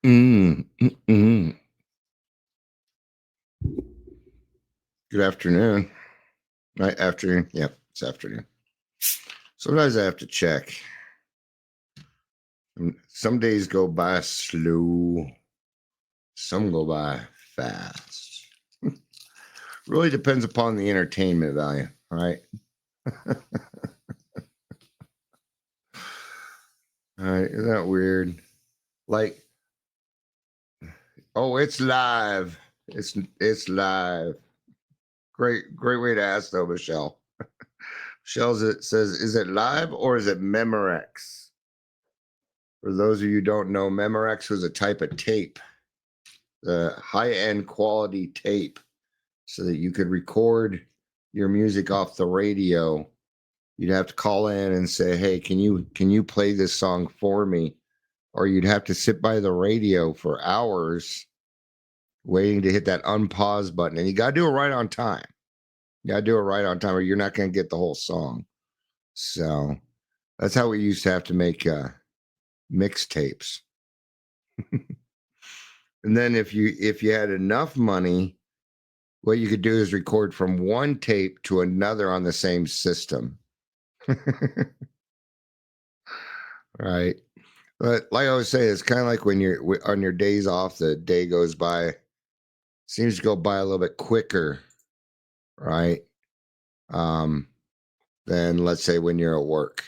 Mm, mm, mm. Good afternoon. Night afternoon. Yep, it's afternoon. Sometimes I have to check. Some days go by slow. Some go by fast. Really depends upon the entertainment value, right? All right, isn't that weird? Like, oh, it's live. It's live. Great way to ask though, Michelle. Says, is it live or is it Memorex? For those of you who don't know, Memorex was a type of tape, the high-end quality tape, so that you could record your music off the radio. You'd have to call in and say, "Hey, can you play this song for me?" Or you'd have to sit by the radio for hours waiting to hit that unpause button, and you got to do it right on time. You got to do it right on time, or you're not going to get the whole song. So that's how we used to have to make mixtapes. And then if you had enough money, what you could do is record from one tape to another on the same system. Right. But like I always say, it's kind of like when you're on your days off, the day goes by, seems to go by a little bit quicker, right? Um, than let's say when you're at work.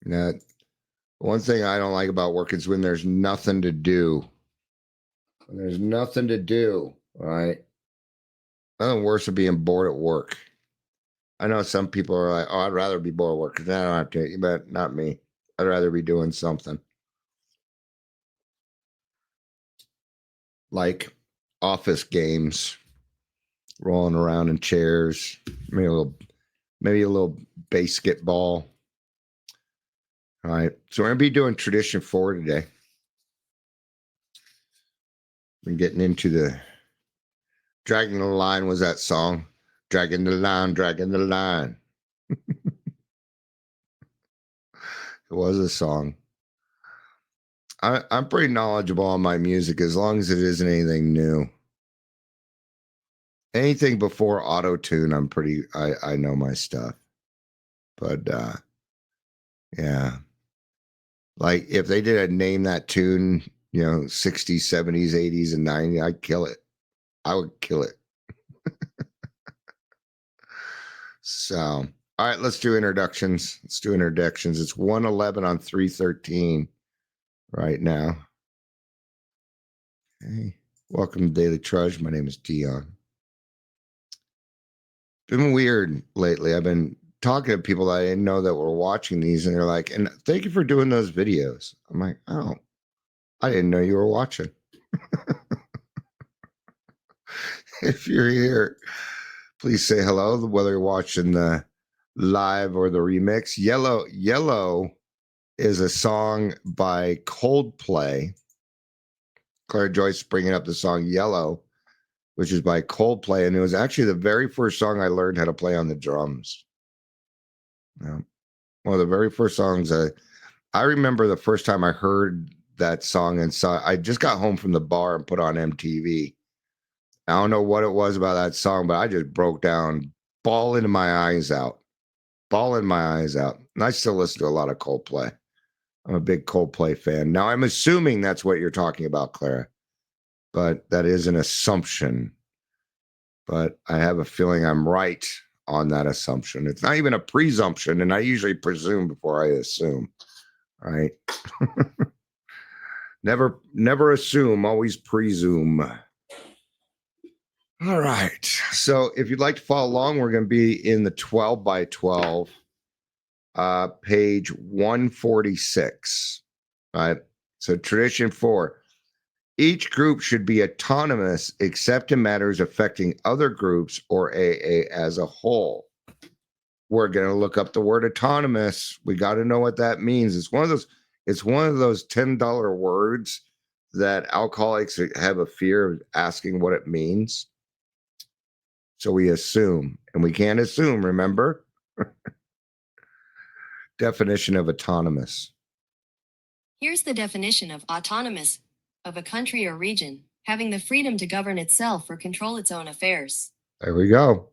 You know, one thing I don't like about work is when there's nothing to do. When there's nothing to do, right? Nothing worse than being bored at work. I know some people are like, "Oh, I'd rather be bored at work because I don't have to," but not me. I'd rather be doing something like office games, rolling around in chairs, maybe a little basketball. All right, so we're gonna be doing tradition 4 today. Been getting into the dragging the line was that song, dragging the line, dragging the line. It was a song. I'm pretty knowledgeable on my music as long as it isn't anything new. Anything before auto tune, I know my stuff. But yeah, like if they did a name that tune, 60s, 70s, 80s, and 90s, I'd kill it. I would kill it. So, all right, let's do introductions. It's 111 on 313 right now. Hey, welcome to Daily Trudge. My name is Dion. Been weird lately. I've been talking to people that I didn't know that were watching these, and they're like, "And thank you for doing those videos." I'm like, "Oh, I didn't know you were watching." If you're here, please say hello, whether you're watching the live or the remix. Yellow is a song by Coldplay. Claire Joyce bringing up the song Yellow, which is by Coldplay. And it was actually the very first song I learned how to play on the drums. Yeah. One of the very first songs. I remember the first time I heard that song and I just got home from the bar and put on MTV. I don't know what it was about that song, but I just broke down, bawling my eyes out. And I still listen to a lot of Coldplay. I'm a big Coldplay fan. Now, I'm assuming that's what you're talking about, Clara, but that is an assumption. But I have a feeling I'm right on that assumption. It's not even a presumption, and I usually presume before I assume, right? Never assume, always presume. All right. So if you'd like to follow along, we're going to be in the 12 by 12, page 146. All right. So tradition 4. Each group should be autonomous except in matters affecting other groups or AA as a whole. We're going to look up the word autonomous. We got to know what that means. It's one of those $10 words that alcoholics have a fear of asking what it means. So we assume, and we can't assume, remember? Definition of autonomous. Here's the definition of autonomous: of a country or region, having the freedom to govern itself or control its own affairs. There we go.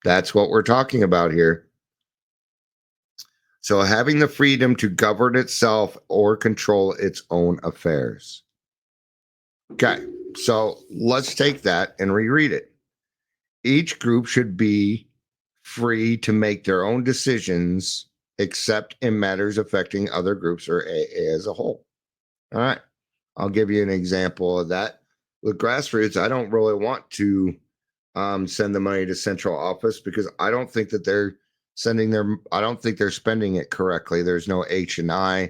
That's what we're talking about here. So having the freedom to govern itself or control its own affairs. Okay, so let's take that and reread it. Each group should be free to make their own decisions, except in matters affecting other groups or AA as a whole. All right, I'll give you an example of that. With grassroots, I don't really want to send the money to central office because I don't think that they're I don't think they're spending it correctly. There's no H&I.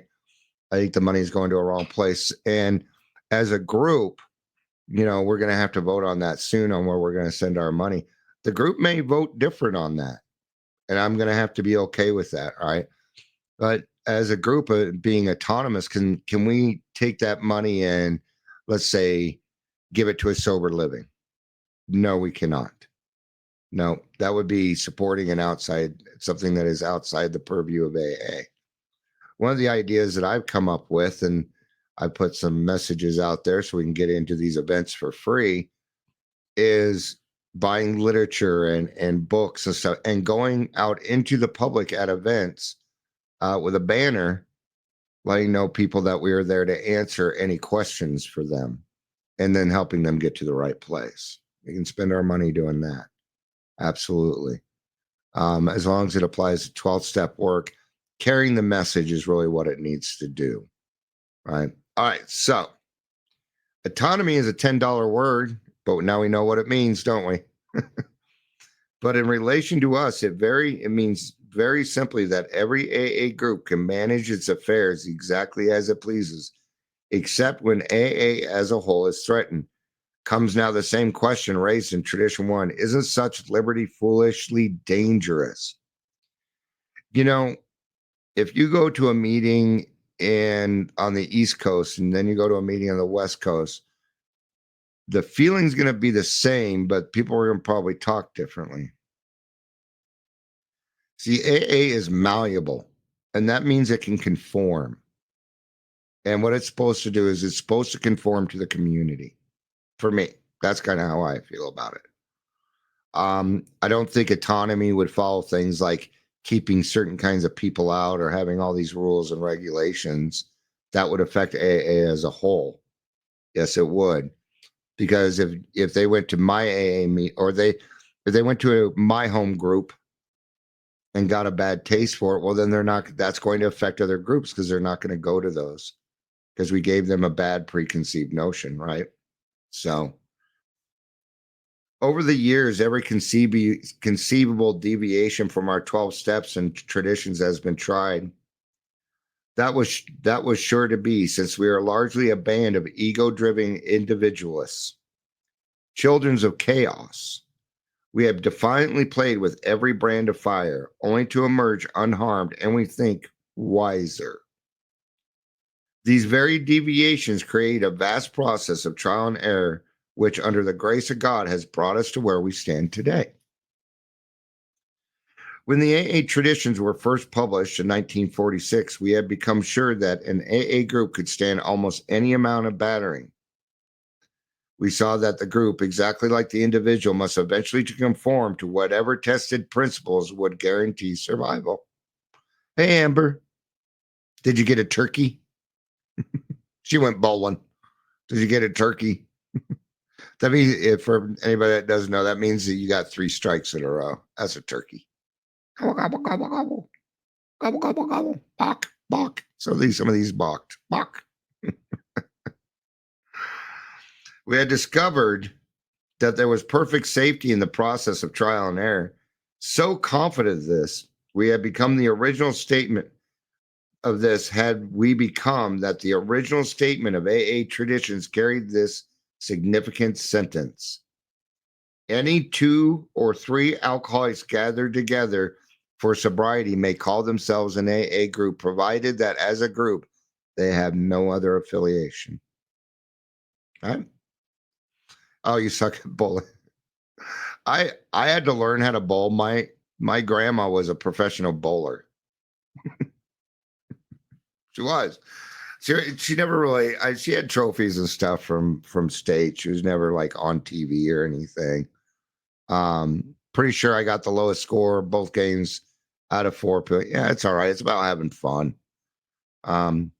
I think the money is going to a wrong place. And as a group, we're going to have to vote on that soon on where we're going to send our money. The group may vote different on that, and I'm going to have to be okay with that, right? But as a group being autonomous, can we take that money and, let's say, give it to a sober living? No, we cannot. No, that would be supporting something that is outside the purview of AA. One of the ideas that I've come up with, and I put some messages out there so we can get into these events for free, is buying literature and books and stuff and going out into the public at events with a banner letting know people that we are there to answer any questions for them and then helping them get to the right place. We can spend our money doing that. Absolutely. As long as it applies to 12-step work, carrying the message is really what it needs to do. Right. All right. So autonomy is a $10 word, but now we know what it means, don't we? But in relation to us, it means very simply that every AA group can manage its affairs exactly as it pleases, except when AA as a whole is threatened. Comes now the same question raised in Tradition 1. Isn't such liberty foolishly dangerous? If you go to a meeting on the East Coast and then you go to a meeting on the West Coast, the feeling's going to be the same, but people are going to probably talk differently. See, AA is malleable, and that means it can conform. And what it's supposed to do is it's supposed to conform to the community. For me, that's kind of how I feel about it. I don't think autonomy would follow things like keeping certain kinds of people out or having all these rules and regulations that would affect AA as a whole. Yes, it would. Because if they went to my AA meet or if they went to my home group and got a bad taste for it, well, then that's going to affect other groups because they're not going to go to those because we gave them a bad preconceived notion, right? So over the years, every conceivable deviation from our 12 steps and traditions has been tried. That was sure to be, since we are largely a band of ego-driven individualists, children of chaos. We have defiantly played with every brand of fire, only to emerge unharmed, and we think wiser. These very deviations create a vast process of trial and error, which, under the grace of God, has brought us to where we stand today. When the AA traditions were first published in 1946, we had become sure that an AA group could stand almost any amount of battering. We saw that the group, exactly like the individual, must eventually conform to whatever tested principles would guarantee survival. Hey, Amber, did you get a turkey? She went bowling. Did you get a turkey? That means, for anybody that doesn't know, that means that you got 3 strikes in a row. That's a turkey. Gobble, gobble, gobble, gobble. Gobble, gobble, gobble. Bok, bok. So some of these balked. Bok. We had discovered that there was perfect safety in the process of trial and error. So confident of this, we had become the original statement of this had we become that the original statement of AA traditions carried this significant sentence. Any 2 or 3 alcoholics gathered together for sobriety may call themselves an AA group, provided that as a group, they have no other affiliation. Right? Oh, you suck at bowling. I had to learn how to bowl. My grandma was a professional bowler. She was. She never really. She had trophies and stuff from state. She was never like on TV or anything. Pretty sure I got the lowest score both games out of 4. Yeah, it's all right. It's about having fun. Um,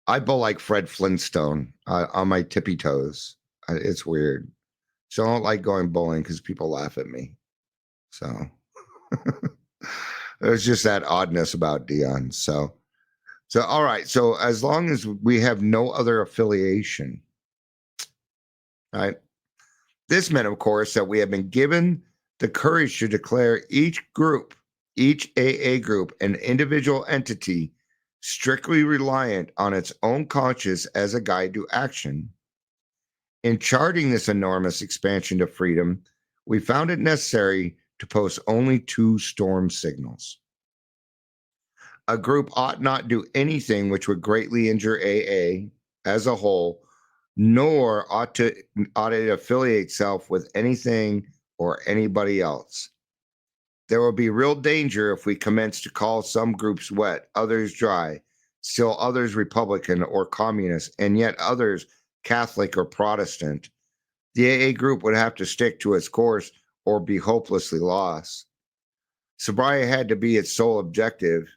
I bowl like Fred Flintstone on my tippy toes. It's weird. So I don't like going bowling because people laugh at me. So there's just that oddness about Dion. So all right. So as long as we have no other affiliation, right? This meant, of course, that we have been given the courage to declare each group, each AA group, an individual entity strictly reliant on its own conscience as a guide to action. In charting this enormous expansion to freedom, we found it necessary to post only 2 storm signals. A group ought not do anything which would greatly injure AA as a whole, nor ought it affiliate itself with anything or anybody else. There will be real danger if we commence to call some groups wet, others dry, still others Republican or communist, and yet others Catholic or Protestant. The AA group would have to stick to its course or be hopelessly lost. Sobriety had to be its sole objective.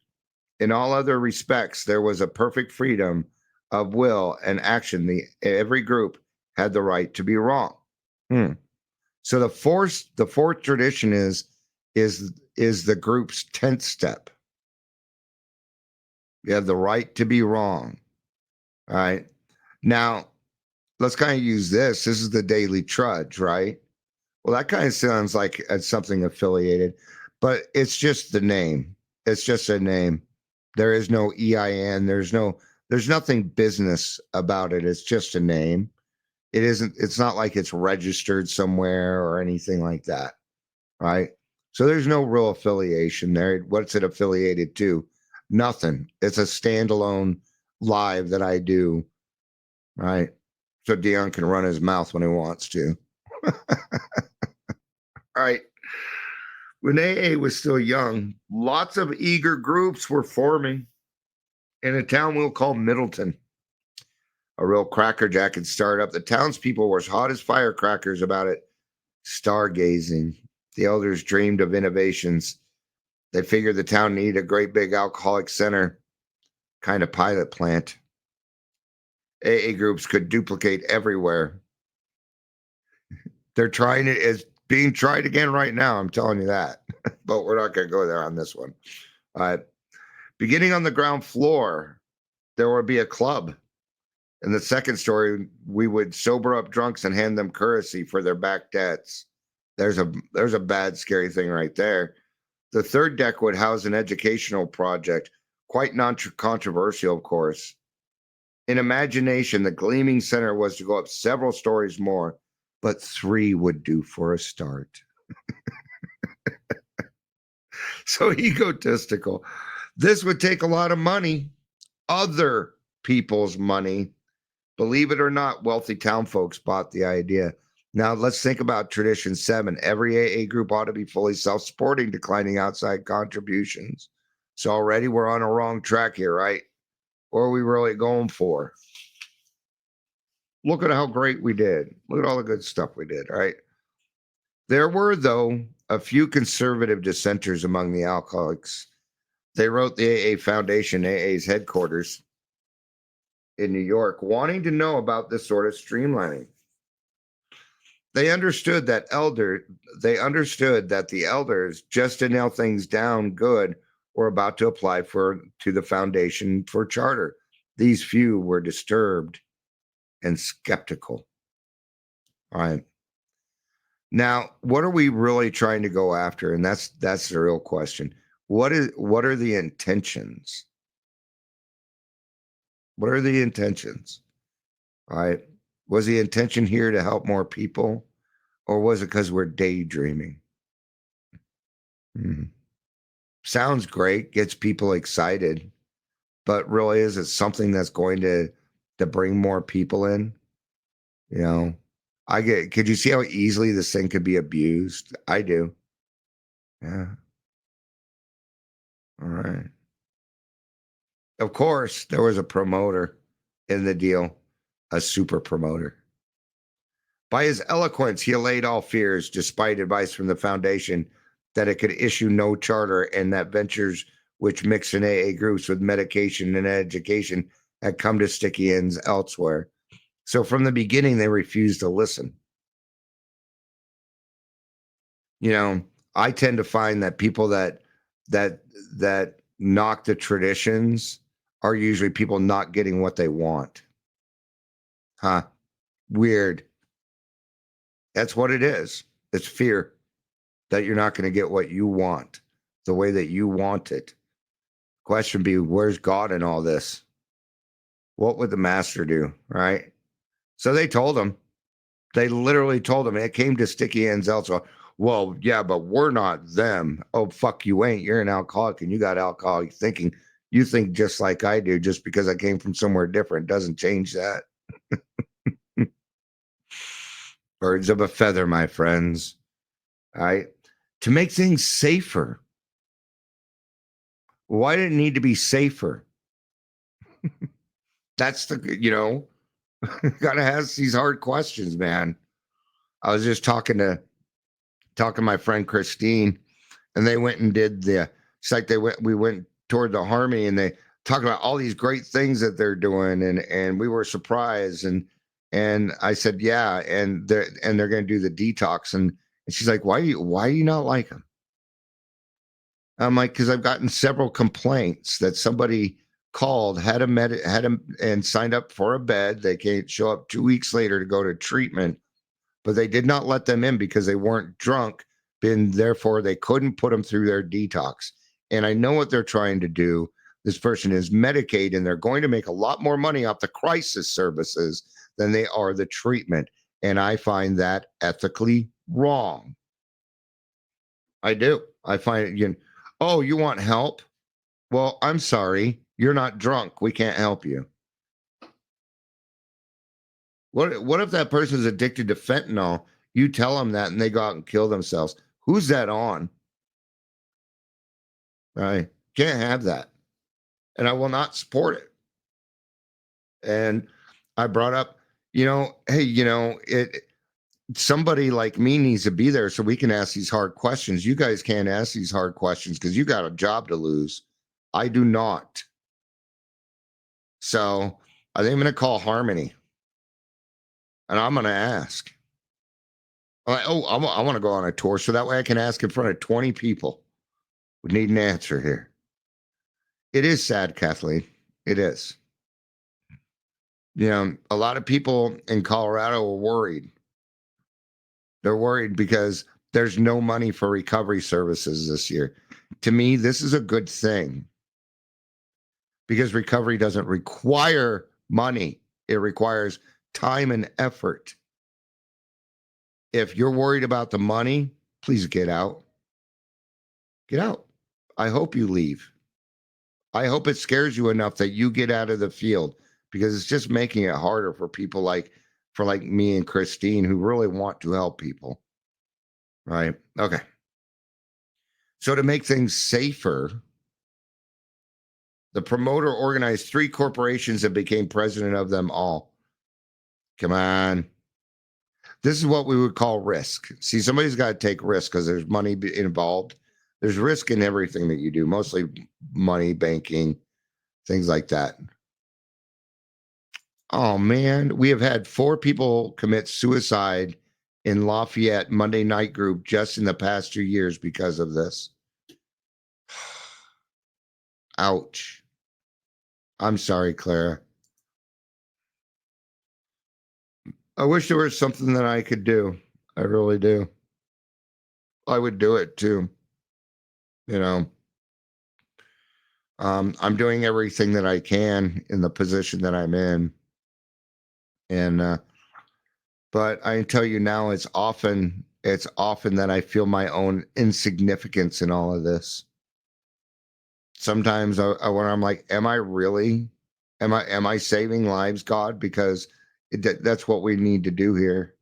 In all other respects, there was a perfect freedom of will and action. Every group had the right to be wrong. So the fourth tradition is the group's 10th step. You have the right to be wrong. All right. Now, let's kind of use this. This is the Daily Trudge, right? Well, that kind of sounds like it's something affiliated, but it's just the name. It's just a name. There is no EIN. There's nothing business about it. It's just a name. It's not like it's registered somewhere or anything like that. Right. So there's no real affiliation there. What's it affiliated to? Nothing. It's a standalone live that I do. Right. So Dion can run his mouth when he wants to. All right. When AA was still young, lots of eager groups were forming in a town we'll call Middleton. A real crackerjack had started up. The townspeople were as hot as firecrackers about it. Stargazing. The elders dreamed of innovations. They figured the town needed a great big alcoholic center, kind of pilot plant. AA groups could duplicate everywhere. They're trying it. It's being tried again right now. I'm telling you that. But we're not going to go there on this one. Beginning on the ground floor, there would be a club. In the second story, we would sober up drunks and hand them currency for their back debts. There's a bad, scary thing right there. The third deck would house an educational project, quite non-controversial, of course. In imagination, the gleaming center was to go up several stories more, but 3 would do for a start. So egotistical. This would take a lot of money, other people's money. Believe it or not, wealthy town folks bought the idea. Now let's think about tradition 7. Every AA group ought to be fully self-supporting, declining outside contributions. So already we're on a wrong track here, right? What are we really going for? Look at how great we did. Look at all the good stuff we did, right? There were, though, a few conservative dissenters among the alcoholics. They wrote the AA Foundation, AA's headquarters in New York, wanting to know about this sort of streamlining. They understood that the elders, just to nail things down good, were about to apply to the foundation for charter. These few were disturbed and skeptical. All right. Now, what are we really trying to go after? And that's the real question. What are the intentions? What are the intentions? All right. Was the intention here to help more people, or was it because we're daydreaming? Sounds great, gets people excited, but really, is it something that's going to bring more people in? You know, could you see how easily this thing could be abused? I do. Yeah. All right. Of course, there was a promoter. in the deal, a super promoter. By his eloquence, he allayed all fears, despite advice from the foundation that it could issue no charter and that ventures which mix in AA groups with medication and education had come to sticky ends elsewhere. So from the beginning, they refused to listen. You know, I tend to find that people that knock the traditions are usually people not getting what they want. Huh? Weird. That's what it is. It's fear that you're not going to get what you want the way that you want it. Question be, where's God in all this? What would the master do? Right? So they told him. They literally told him. It came to sticky ends elsewhere. Well, yeah, but we're not them. Oh, fuck, you ain't. You're an alcoholic and you got alcoholic thinking. You think just like I do, just because I came from somewhere different doesn't change that. Birds of a feather, my friends. All right. To make things safer. Why did it need to be safer? That's gotta ask these hard questions, man. I was just talking to my friend Christine, and they went and did it's like we went toward the Harmony, and they talked about all these great things that they're doing, and we were surprised, and I said, yeah, and they're going to do the detox, and she's like, why do you not like them? I'm like, because I've gotten several complaints that somebody called, had him and signed up for a bed. They can't show up 2 weeks later to go to treatment, but they did not let them in because they weren't drunk, and therefore they couldn't put them through their detox. And I know what they're trying to do. This person is Medicaid, and they're going to make a lot more money off the crisis services than they are the treatment. And I find that ethically wrong. I do. I find it, oh, you want help? Well, I'm sorry. You're not drunk. We can't help you. What if that person's addicted to fentanyl? You tell them that and they go out and kill themselves. Who's that on? Right? Can't have that. And I will not support it. And I brought up, hey, somebody like me needs to be there so we can ask these hard questions. You guys can't ask these hard questions because you got a job to lose. I do not. So I think I'm going to call Harmony and I'm going to ask. I want to go on a tour so that way I can ask in front of 20 people. We need an answer here. It is sad, Kathleen. It is. A lot of people in Colorado are worried. They're worried because there's no money for recovery services this year. To me, this is a good thing because recovery doesn't require money. It requires time and effort. If you're worried about the money, please get out. Get out. I hope you leave. I hope it scares you enough that you get out of the field because it's just making it harder for people like me and Christine who really want to help people. Right? Okay. So to make things safer, the promoter organized 3 corporations and became president of them all. Come on. This is what we would call risk. See, somebody's got to take risk because there's money involved. There's risk in everything that you do, mostly money, banking, things like that. Oh, man. We have had 4 people commit suicide in Lafayette Monday night group just in the past 2 years because of this. Ouch. I'm sorry, Clara. I wish there was something that I could do. I really do. I would do it too. You know, I'm doing everything that I can in the position that I'm in. And, but I tell you now, it's often that I feel my own insignificance in all of this. Sometimes when I'm like, am I really, am I saving lives, God? Because that's what we need to do here.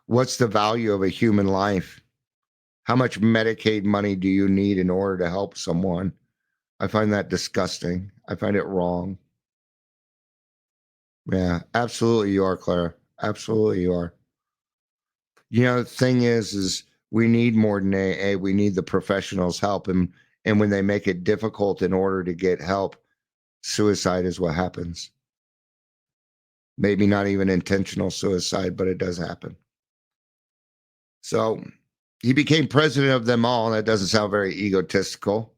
What's the value of a human life? How much Medicaid money do you need in order to help someone? I find that disgusting. I find it wrong. Yeah, absolutely you are, Clara. Absolutely you are. You know, the thing is we need more than AA. We need the professionals' help. And when they make it difficult in order to get help, suicide is what happens. Maybe not even intentional suicide, but it does happen. So he became president of them all, and that doesn't sound very egotistical.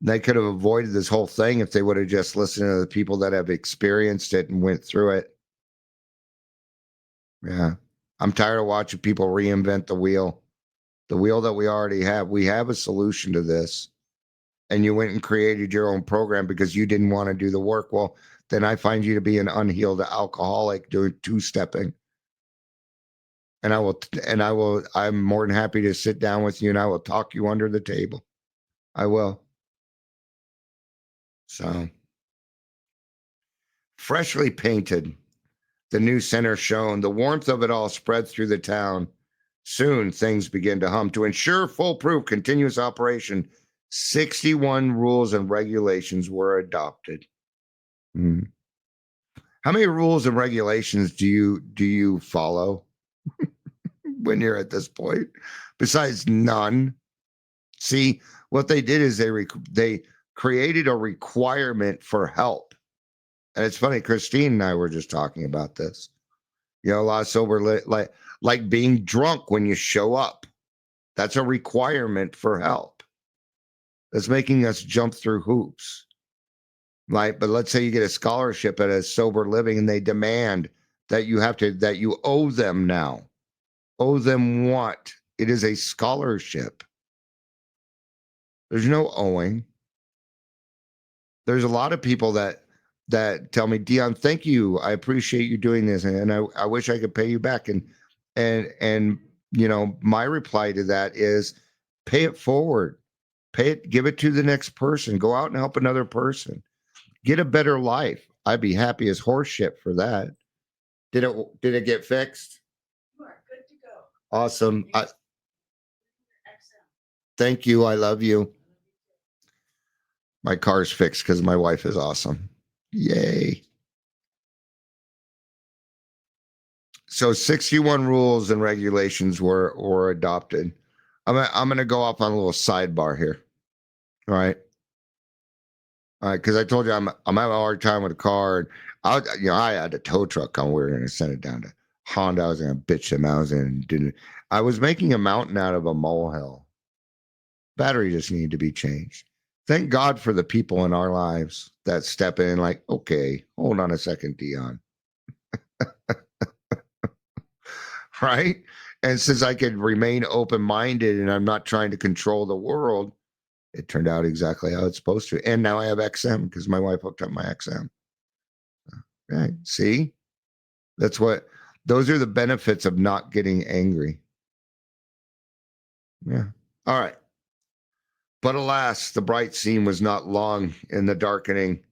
They could have avoided this whole thing if they would have just listened to the people that have experienced it and went through it. Yeah. I'm tired of watching people reinvent the wheel. The wheel that we already have. We have a solution to this. And you went and created your own program because you didn't want to do the work. Well, then I find you to be an unhealed alcoholic doing two-stepping. I'm more than happy to sit down with you and I will talk you under the table. I will. So, freshly painted, the new center shone. The warmth of it all spread through the town. Soon things began to hum. To ensure foolproof continuous operation, 61 rules and regulations were adopted. Mm. How many rules and regulations do you follow when you're at this point? Besides none. See, what they did is they created a requirement for help. And it's funny, Christine and I were just talking about this. You know, a lot of sober like being drunk when you show up. That's a requirement for help. That's making us jump through hoops. Right. But let's say you get a scholarship at a sober living and they demand that you owe them now. Owe them what? It is a scholarship. There's no owing. There's a lot of people that tell me, Dion, thank you. I appreciate you doing this. And I wish I could pay you back. And you know, my reply to that is pay it forward. Pay it, give it to the next person. Go out and help another person. Get a better life. I'd be happy as horse shit for that. Did it get fixed? You are good to go. Awesome. Thank you. I love you. My car's fixed because my wife is awesome. Yay. So 61 rules and regulations were adopted. I'm gonna go off on a little sidebar here. All right. All right, because I told you I'm having a hard time with a car. And I had a tow truck come. We were gonna send it down to Honda. I was gonna bitch them out and didn't. I was making a mountain out of a molehill. Battery just needed to be changed. Thank God for the people in our lives that step in like, okay, hold on a second, Dion. Right? And since I could remain open-minded and I'm not trying to control the world, it turned out exactly how it's supposed to. And now I have XM because my wife hooked up my XM. Right? See? Those are the benefits of not getting angry. Yeah. All right. But alas, the bright scene was not long in the darkening.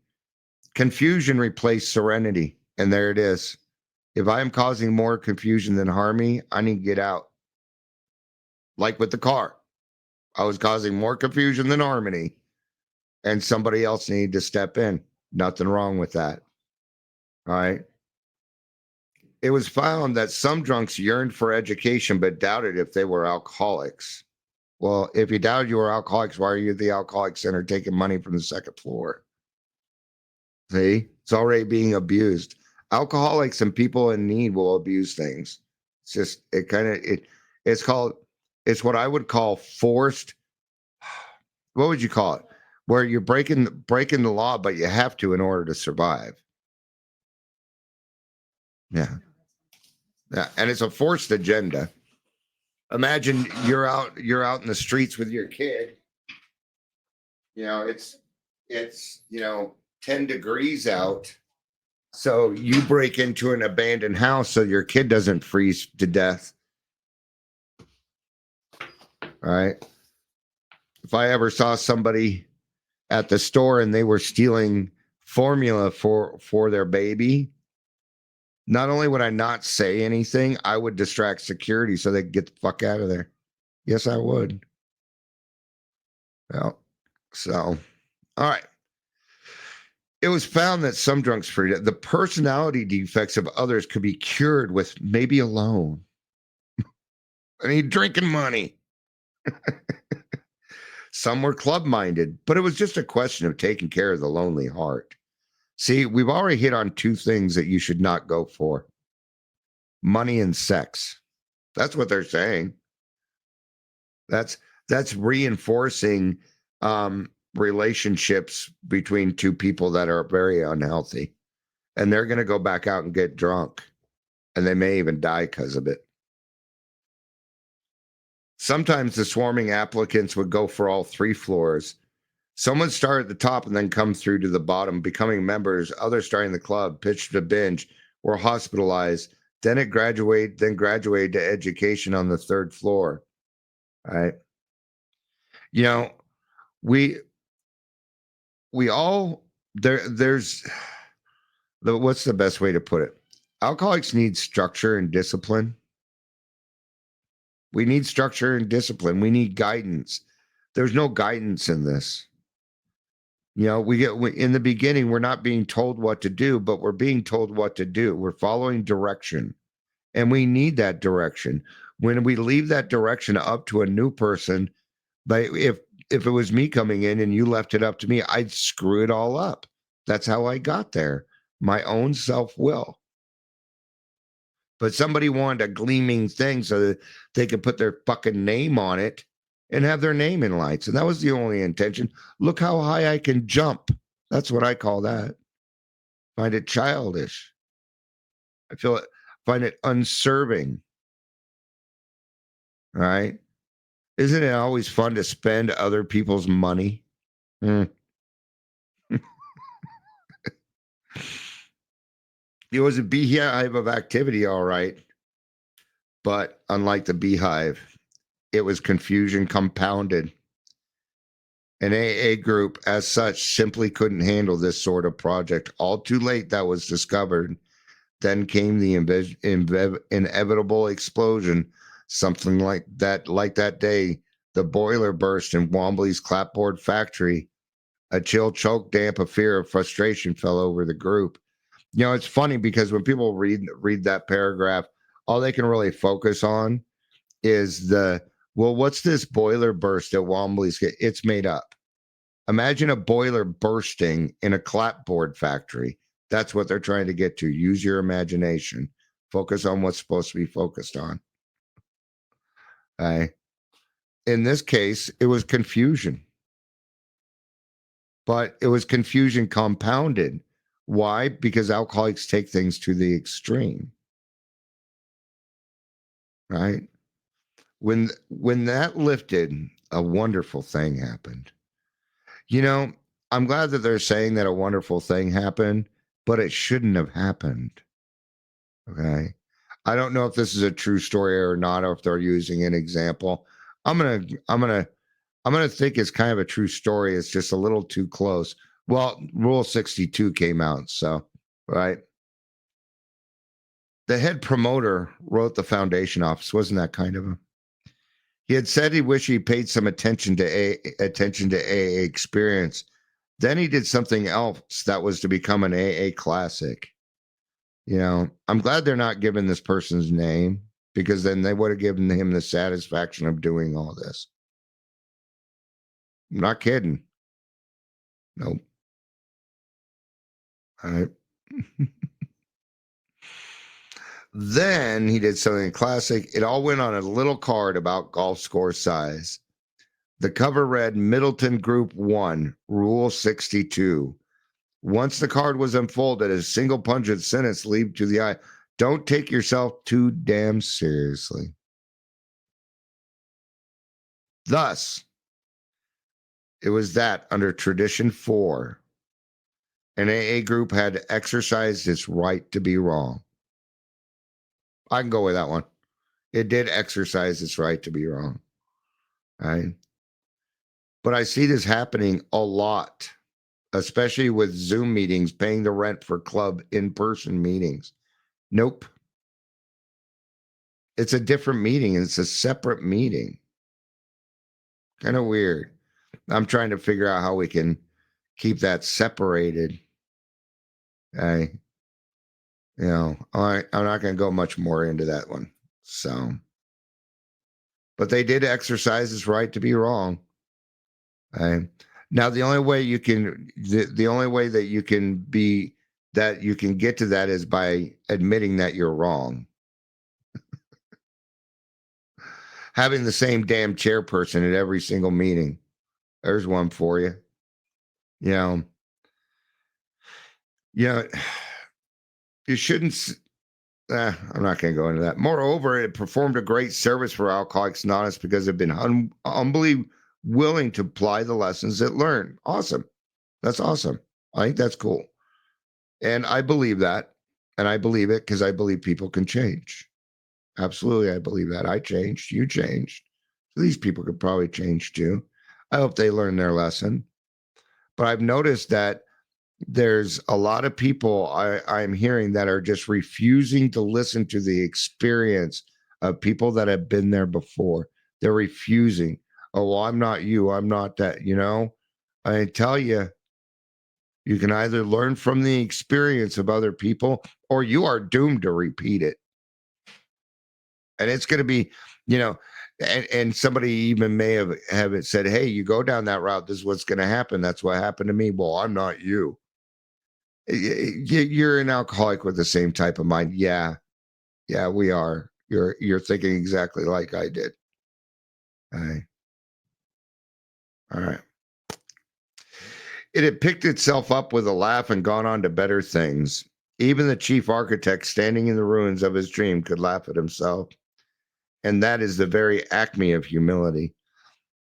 Confusion replaced serenity. And there it is. If I am causing more confusion than harmony, I need to get out. Like with the car. I was causing more confusion than harmony. And somebody else needed to step in. Nothing wrong with that. All right. It was found that some drunks yearned for education but doubted if they were alcoholics. Well, if you doubted you were alcoholics, why are you at the Alcoholic Center taking money from the second floor? See, it's already being abused. Alcoholics and people in need will abuse things. It's just it's what I would call forced. What would you call it? Where you're breaking the law, but you have to in order to survive. Yeah, yeah, and it's a forced agenda. Imagine you're out in the streets with your kid. You know, it's 10 degrees out. So you break into an abandoned house so your kid doesn't freeze to death. All right. If I ever saw somebody at the store and they were stealing formula for their baby, not only would I not say anything, I would distract security so they could get the fuck out of there. Yes, I would. Well, so All right. It was found that some drunks, Frida, the personality defects of others could be cured with maybe a loan. I need drinking money. Some were club minded, but it was just a question of taking care of the lonely heart. See, we've already hit on two things that you should not go for: money and sex. That's what they're saying. That's reinforcing relationships between two people that are very unhealthy. And they're going to go back out and get drunk. And they may even die because of it. Sometimes the swarming applicants would go for all three floors. Some would start at the top and then come through to the bottom, becoming members. Others starting the club, pitched to binge, or hospitalized. Then graduated to education on the third floor. All right. You know, we all there's what's the best way to put it? Alcoholics need structure and discipline. We need structure and discipline. We need guidance. There's no guidance in this. You know, in the beginning, we're not being told what to do, but we're being told what to do. We're following direction, and we need that direction. When we leave that direction up to a new person, but if it was me coming in and you left it up to me, I'd screw it all up. That's how I got there. My own self-will. But somebody wanted a gleaming thing so that they could put their fucking name on it and have their name in lights. And that was the only intention. Look how high I can jump. That's what I call that. Find it childish. Find it unserving. All right. Isn't it always fun to spend other people's money? It was a beehive of activity, all right. But unlike the beehive, it was confusion compounded. An AA group, as such, simply couldn't handle this sort of project. All too late, that was discovered. Then came the inevitable explosion. Something like that day, the boiler burst in Wombly's clapboard factory. A chill choke damp of fear of frustration fell over the group. You know, it's funny because when people read that paragraph, all they can really focus on is what's this boiler burst at Wombly's? It's made up. Imagine a boiler bursting in a clapboard factory. That's what they're trying to get to. Use your imagination. Focus on what's supposed to be focused on. In this case, it was confusion. But it was confusion compounded. Why? Because alcoholics take things to the extreme. Right? When that lifted, a wonderful thing happened. You know, I'm glad that they're saying that a wonderful thing happened, but it shouldn't have happened. Okay. I don't know if this is a true story or not, or if they're using an example. I'm gonna think it's kind of a true story. It's just a little too close. Well, Rule 62 came out, so right. The head promoter wrote the foundation office. Wasn't that kind of him? He had said he wished he paid some attention to AA experience. Then he did something else that was to become an AA classic. You know, I'm glad they're not giving this person's name, because then they would have given him the satisfaction of doing all this. I'm not kidding. Nope. All right. Then he did something classic. It all went on a little card about golf score size. The cover read Middleton Group 1, Rule 62. Once the card was unfolded, a single pungent sentence leaped to the eye. Don't take yourself too damn seriously. Thus, it was that under Tradition 4, an AA group had exercised its right to be wrong. I can go with that one. It did exercise its right to be wrong. Right? But I see this happening a lot, especially with Zoom meetings, paying the rent for club in-person meetings. Nope. It's a different meeting, and it's a separate meeting. Kind of weird. I'm trying to figure out how we can keep that separated. I'm not going to go much more into that one. So, but they did exercise his right to be wrong. Now, the only way you can, the only way that you can be, that you can get to that is by admitting that you're wrong. Having the same damn chairperson at every single meeting. There's one for you. You know, you shouldn't. I'm not going to go into that. Moreover, it performed a great service for Alcoholics Anonymous because they've been humbly willing to apply the lessons it learned. Awesome. That's awesome. I think that's cool. And I believe that. And I believe it because I believe people can change. Absolutely, I believe that. I changed. You changed. So these people could probably change too. I hope they learn their lesson. But I've noticed that there's a lot of people I'm hearing that are just refusing to listen to the experience of people that have been there before. They're refusing. Oh, well, I'm not you. I'm not that. I tell you, you can either learn from the experience of other people or you are doomed to repeat it. And it's going to be, and somebody even may have it said, hey, you go down that route. This is what's going to happen. That's what happened to me. Well, I'm not you. You're an alcoholic with the same type of mind. Yeah, we are. You're thinking exactly like I did. All right. It had picked itself up with a laugh and gone on to better things. Even the chief architect standing in the ruins of his dream could laugh at himself. And that is the very acme of humility.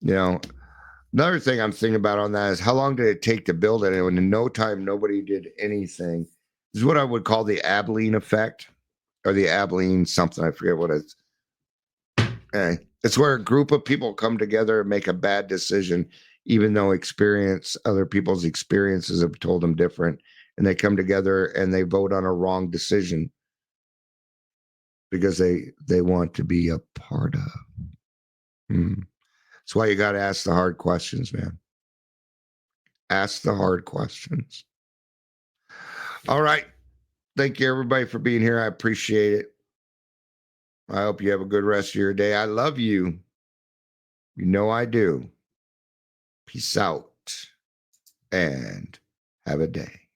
Another thing I'm thinking about on that is how long did it take to build it? And in no time, nobody did anything. This is what I would call the Abilene effect, or the Abilene something. I forget what it's. It's where a group of people come together and make a bad decision, even though other people's experiences have told them different. And they come together and they vote on a wrong decision because they want to be a part of. That's why you got to ask the hard questions, man. Ask the hard questions. All right. Thank you, everybody, for being here. I appreciate it. I hope you have a good rest of your day. I love you. You know I do. Peace out and have a day.